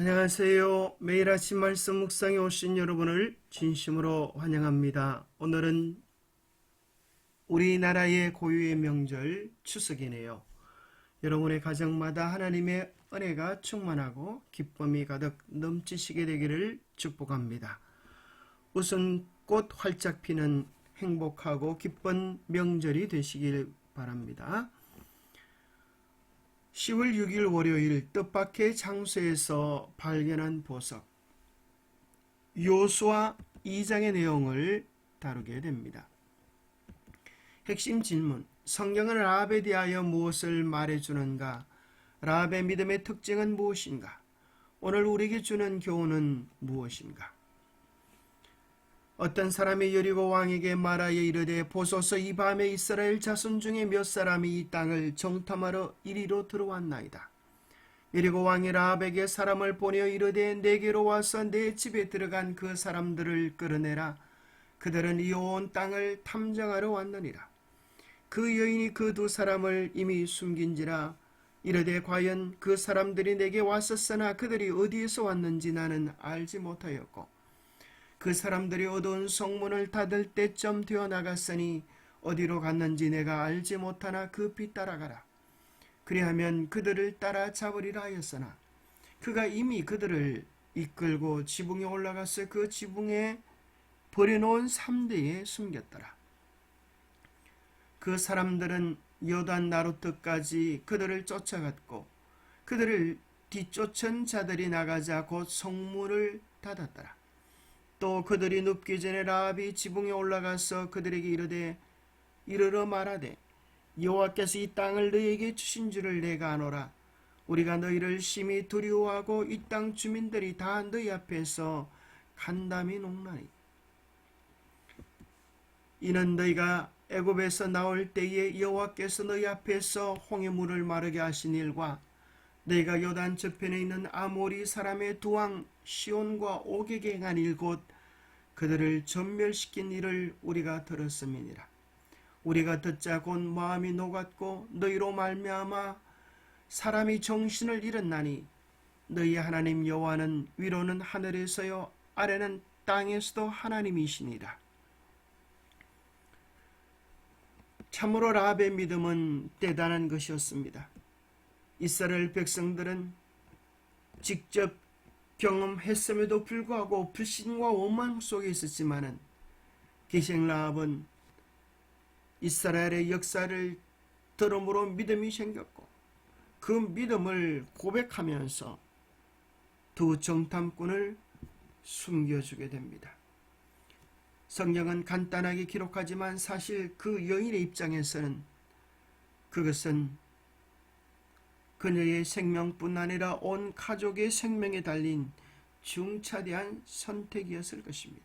안녕하세요. 매일 아침 말씀 묵상에 오신 여러분을 진심으로 환영합니다. 오늘은 우리나라의 고유의 명절 추석이네요. 여러분의 가정마다 하나님의 은혜가 충만하고 기쁨이 가득 넘치시게 되기를 축복합니다. 웃음꽃 활짝 피는 행복하고 기쁜 명절이 되시길 바랍니다. 10월 6일 월요일 뜻밖의 장소에서 발견한 보석 요수아 2장의 내용을 다루게 됩니다. 핵심 질문: 성경은 라합에 대하여 무엇을 말해주는가? 라합의 믿음의 특징은 무엇인가? 오늘 우리에게 주는 교훈은 무엇인가? 어떤 사람이 여리고 왕에게 말하여 이르되 보소서, 이 밤에 이스라엘 자손 중에 몇 사람이 이 땅을 정탐하러 이리로 들어왔나이다. 여리고 왕이 라합에게 사람을 보내어 이르되 내게로 와서 내 집에 들어간 그 사람들을 끌어내라. 그들은 이 온 땅을 탐정하러 왔느니라. 그 여인이 그 두 사람을 이미 숨긴지라. 이르되 과연 그 사람들이 내게 왔었으나 그들이 어디에서 왔는지 나는 알지 못하였고 그 사람들이 어두운 성문을 닫을 때쯤 되어 나갔으니 어디로 갔는지 내가 알지 못하나 급히 따라가라. 그리하면 그들을 따라 잡으리라 하였으나 그가 이미 그들을 이끌고 지붕에 올라가서 그 지붕에 버려놓은 삼대에 숨겼더라. 그 사람들은 요단 나루트까지 그들을 쫓아갔고 그들을 뒤쫓은 자들이 나가자 곧 성문을 닫았더라. 또 그들이 눕기 전에 라합이 지붕에 올라가서 그들에게 이르되 이르러 말하되 여호와께서 이 땅을 너희에게 주신 줄을 내가 아노라. 우리가 너희를 심히 두려워하고 이 땅 주민들이 다 너희 앞에서 간담이 녹나니 이는 너희가 애굽에서 나올 때에 여호와께서 너희 앞에서 홍해물을 마르게 하신 일과 너희가 요단 저편에 있는 아모리 사람의 두 왕 시온과 옥에게 행한 일 곧 그들을 전멸시킨 일을 우리가 들었음이니라. 우리가 듣자 곧 마음이 녹았고 너희로 말미암아 사람이 정신을 잃었나니 너희 하나님 여호와는 위로는 하늘에서요 아래는 땅에서도 하나님이시니라. 참으로 라합의 믿음은 대단한 것이었습니다. 이스라엘 백성들은 직접 경험했음에도 불구하고 불신과 원망 속에 있었지만은 기생 라합은 이스라엘의 역사를 들음으로 믿음이 생겼고 그 믿음을 고백하면서 두 정탐꾼을 숨겨주게 됩니다. 성경은 간단하게 기록하지만 사실 그 여인의 입장에서는 그것은 그녀의 생명뿐 아니라 온 가족의 생명에 달린 중차대한 선택이었을 것입니다.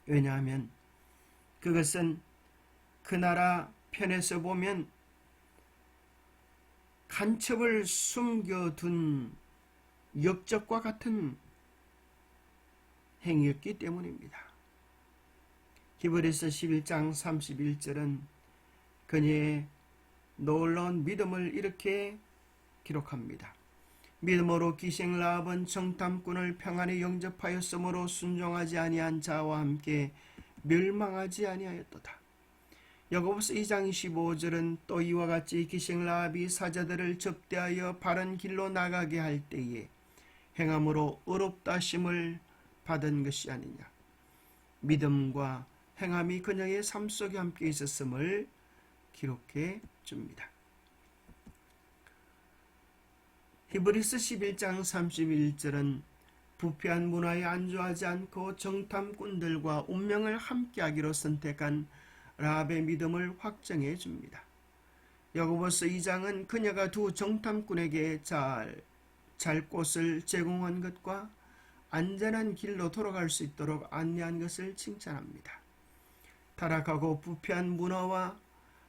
왜냐하면 그것은 그 나라 편에서 보면 간첩을 숨겨둔 역적과 같은 행위였기 때문입니다. 히브리서 11장 31절은 그녀의 놀라운 믿음을 이렇게 기록합니다. 믿음으로 기생 라합은 정탐꾼을 평안히 영접하였으므로 순종하지 아니한 자와 함께 멸망하지 아니하였도다. 야고보서 2장 25절은 또 이와 같이 기생 라합이 사자들을 접대하여 바른 길로 나가게 할 때에 행함으로 의롭다심을 받은 것이 아니냐. 믿음과 행함이 그녀의 삶 속에 함께 있었음을 기록해 줍니다. 히브리서 11장 31절은 부패한 문화에 안주하지 않고 정탐꾼들과 운명을 함께하기로 선택한 라합의 믿음을 확정해 줍니다. 야고보서 2장은 그녀가 두 정탐꾼에게 잘 곳을 제공한 것과 안전한 길로 돌아갈 수 있도록 안내한 것을 칭찬합니다. 타락하고 부패한 문화와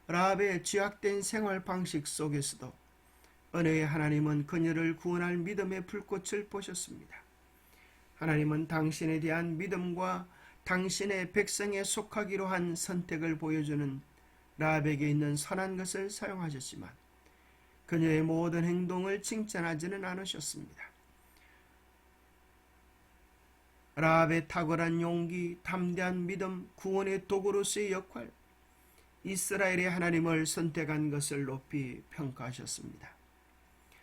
라합의 죄악된 생활 방식 속에서도 은혜의 하나님은 그녀를 구원할 믿음의 불꽃을 보셨습니다. 하나님은 당신에 대한 믿음과 당신의 백성에 속하기로 한 선택을 보여주는 라합에게 있는 선한 것을 사용하셨지만 그녀의 모든 행동을 칭찬하지는 않으셨습니다. 라합의 탁월한 용기, 담대한 믿음, 구원의 도구로서의 역할, 이스라엘의 하나님을 선택한 것을 높이 평가하셨습니다.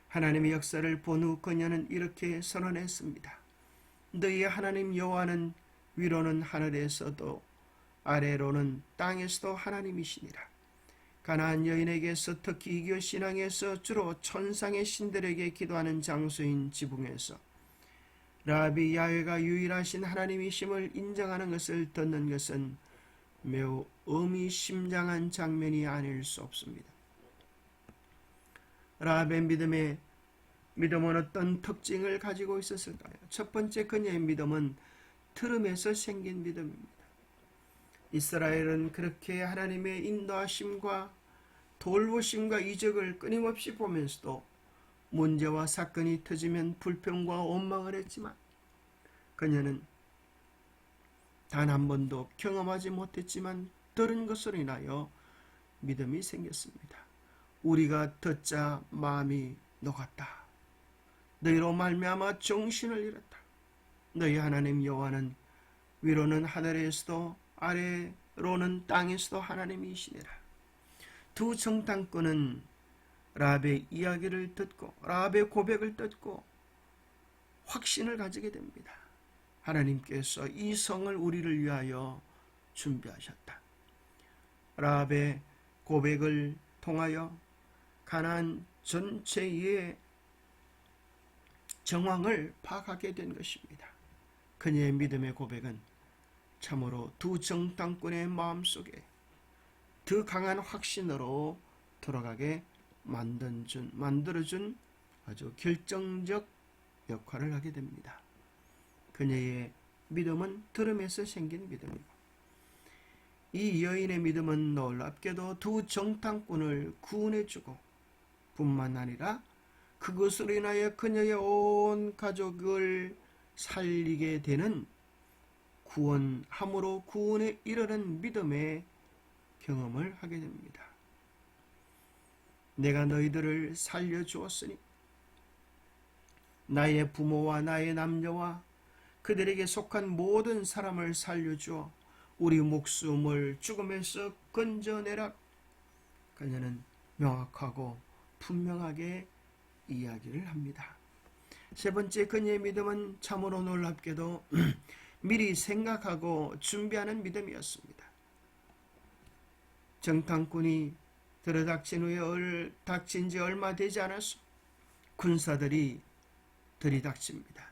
하나님의 역사를 본 후 그녀는 이렇게 선언했습니다. 너희의 하나님 여호와는 위로는 하늘에서도 아래로는 땅에서도 하나님이시니라. 가나안 여인에게서, 특히 이교 신앙에서 주로 천상의 신들에게 기도하는 장소인 지붕에서 라합이 야훼가 유일하신 하나님이심을 인정하는 것을 듣는 것은 매우 의미심장한 장면이 아닐 수 없습니다. 라합의 믿음은 어떤 특징을 가지고 있었을까요? 첫 번째, 그녀의 믿음은 들음에서 생긴 믿음입니다. 이스라엘은 그렇게 하나님의 인도하심과 돌보심과 이적을 끊임없이 보면서도 문제와 사건이 터지면 불평과 원망을 했지만 그녀는 단 한 번도 경험하지 못했지만 들은 것으로 인하여 믿음이 생겼습니다. 우리가 듣자 마음이 녹았다. 너희로 말미암아 정신을 잃었다. 너희 하나님 여호와는 위로는 하늘에서도 아래로는 땅에서도 하나님이시니라. 두 정탐꾼은 라합의 이야기를 듣고 라합의 고백을 듣고 확신을 가지게 됩니다. 하나님께서 이 성을 우리를 위하여 준비하셨다. 라합의 고백을 통하여 가나안 전체의 정황을 파악하게 된 것입니다. 그녀의 믿음의 고백은 참으로 두 정탐꾼의 마음속에 더 강한 확신으로 돌아가게 만들어준 아주 결정적 역할을 하게 됩니다. 그녀의 믿음은 들음에서 생긴 믿음이고, 이 여인의 믿음은 놀랍게도 두 정탐꾼을 구원해주고 뿐만 아니라 그것으로 인하여 그녀의 온 가족을 살리게 되는 구원함으로 구원에 이르는 믿음의 경험을 하게 됩니다. 내가 너희들을 살려주었으니 나의 부모와 나의 남녀와 그들에게 속한 모든 사람을 살려주어 우리 목숨을 죽음에서 건져내라. 그녀는 명확하고 분명하게 이야기를 합니다. 세 번째, 그녀의 믿음은 참으로 놀랍게도 미리 생각하고 준비하는 믿음이었습니다. 정탐꾼이 닥친 지 얼마 되지 않았소. 군사들이 들이닥칩니다.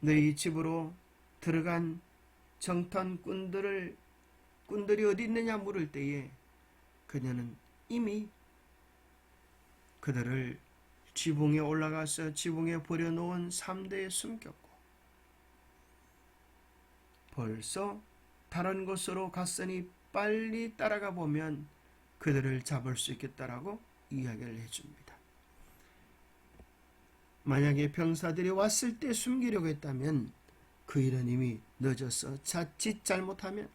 너희 집으로 들어간 정탐꾼들이 어디 있느냐 물을 때에 그녀는 이미 그들을 지붕에 올라가서 지붕에 버려놓은 3대에 숨겼고 벌써 다른 곳으로 갔으니 빨리 따라가 보면 그들을 잡을 수 있겠다라고 이야기를 해줍니다. 만약에 병사들이 왔을 때 숨기려고 했다면 그 일은 이미 늦어서 자칫 잘못하면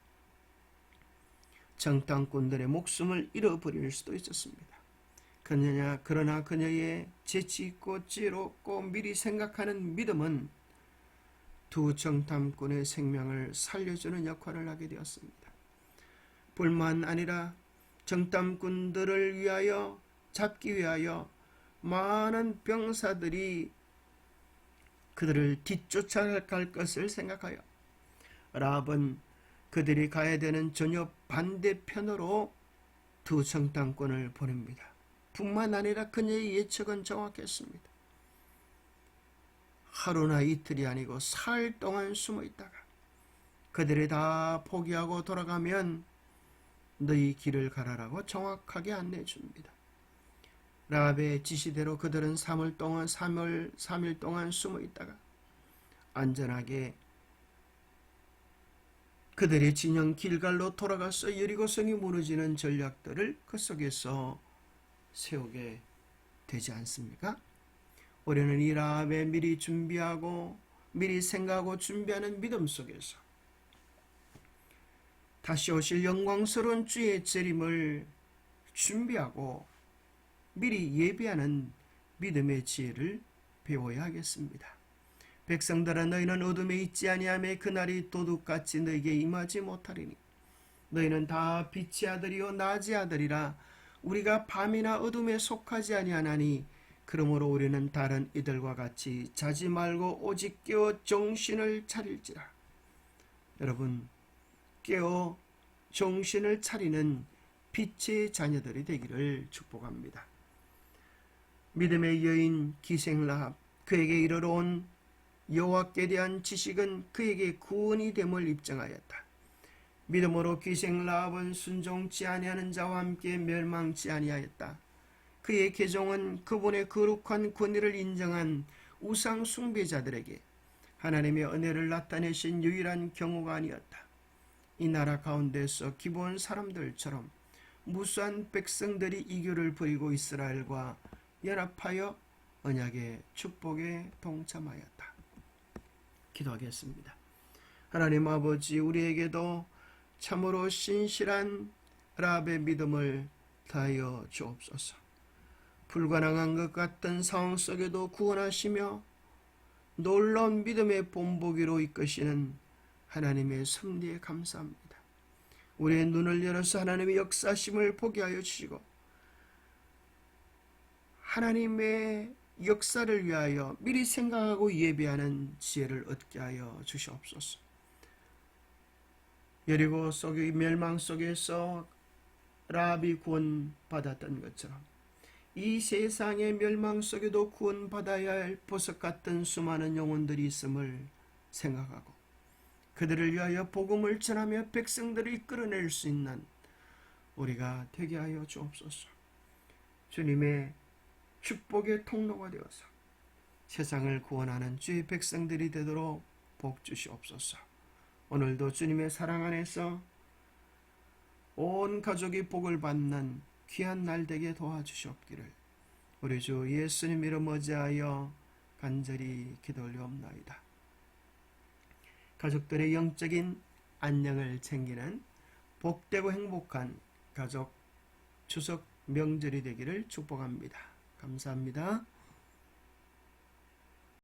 정탐꾼들의 목숨을 잃어버릴 수도 있었습니다. 그러나 그녀의 재치있고 지혜롭고 미리 생각하는 믿음은 두 정탐꾼의 생명을 살려주는 역할을 하게 되었습니다. 뿐만 아니라 정탐꾼들을 잡기 위하여 많은 병사들이 그들을 뒤쫓아갈 것을 생각하여 라합은 그들이 가야 되는 전혀 반대편으로 두 정탐꾼을 보냅니다. 뿐만 아니라 그녀의 예측은 정확했습니다. 하루나 이틀이 아니고 사흘 동안 숨어 있다가 그들이 다 포기하고 돌아가면 너희 길을 가라라고 정확하게 안내해 줍니다. 라합의 지시대로 그들은 3일 동안 숨어 있다가 안전하게 그들의 진영 길갈로 돌아가서 여리고성이 무너지는 전략들을 그 속에서 세우게 되지 않습니까? 우리는 이 라합의 미리 생각하고 준비하는 믿음 속에서 다시 오실 영광스러운 주의 재림을 준비하고 미리 예비하는 믿음의 지혜를 배워야 하겠습니다. 백성들아 너희는 어둠에 있지 아니하매 그날이 도둑같이 너희에게 임하지 못하리니 너희는 다 빛의 아들이요 낮의 아들이라 우리가 밤이나 어둠에 속하지 아니하나니 그러므로 우리는 다른 이들과 같이 자지 말고 오직 깨어 정신을 차릴지라. 여러분, 깨어 정신을 차리는 빛의 자녀들이 되기를 축복합니다. 믿음의 여인 기생라합, 그에게 이르러 온 여호와께 대한 지식은 그에게 구원이 됨을 입증하였다. 믿음으로 기생라합은 순종치 아니하는 자와 함께 멸망치 아니하였다. 그의 계종은 그분의 거룩한 권위를 인정한 우상 숭배자들에게 하나님의 은혜를 나타내신 유일한 경우가 아니었다. 이 나라 가운데서 기본 사람들처럼 무수한 백성들이 이교를 부리고 이스라엘과 연합하여 언약의 축복에 동참하였다. 기도하겠습니다. 하나님 아버지, 우리에게도 참으로 신실한 라합의 믿음을 다하여 주옵소서. 불가능한 것 같던 상황 속에도 구원하시며 놀라운 믿음의 본보기로 이끄시는 하나님의 섭리에 감사합니다. 우리의 눈을 열어서 하나님의 역사심을 보게 하여 주시고 하나님의 역사를 위하여 미리 생각하고 예배하는 지혜를 얻게 하여 주시옵소서. 여리고 속의 멸망 속에서 라합이 구원받았던 것처럼 이 세상의 멸망 속에도 구원받아야 할 보석 같은 수많은 영혼들이 있음을 생각하고 그들을 위하여 복음을 전하며 백성들을 이끌어낼 수 있는 우리가 되게 하여 주옵소서. 주님의 축복의 통로가 되어서 세상을 구원하는 주의 백성들이 되도록 복 주시옵소서. 오늘도 주님의 사랑 안에서 온 가족이 복을 받는 귀한 날 되게 도와주시옵기를 우리 주 예수님 이름 어지하여 간절히 기도 올리옵나이다. 가족들의 영적인 안녕을 챙기는 복되고 행복한 가족 추석 명절이 되기를 축복합니다. 감사합니다.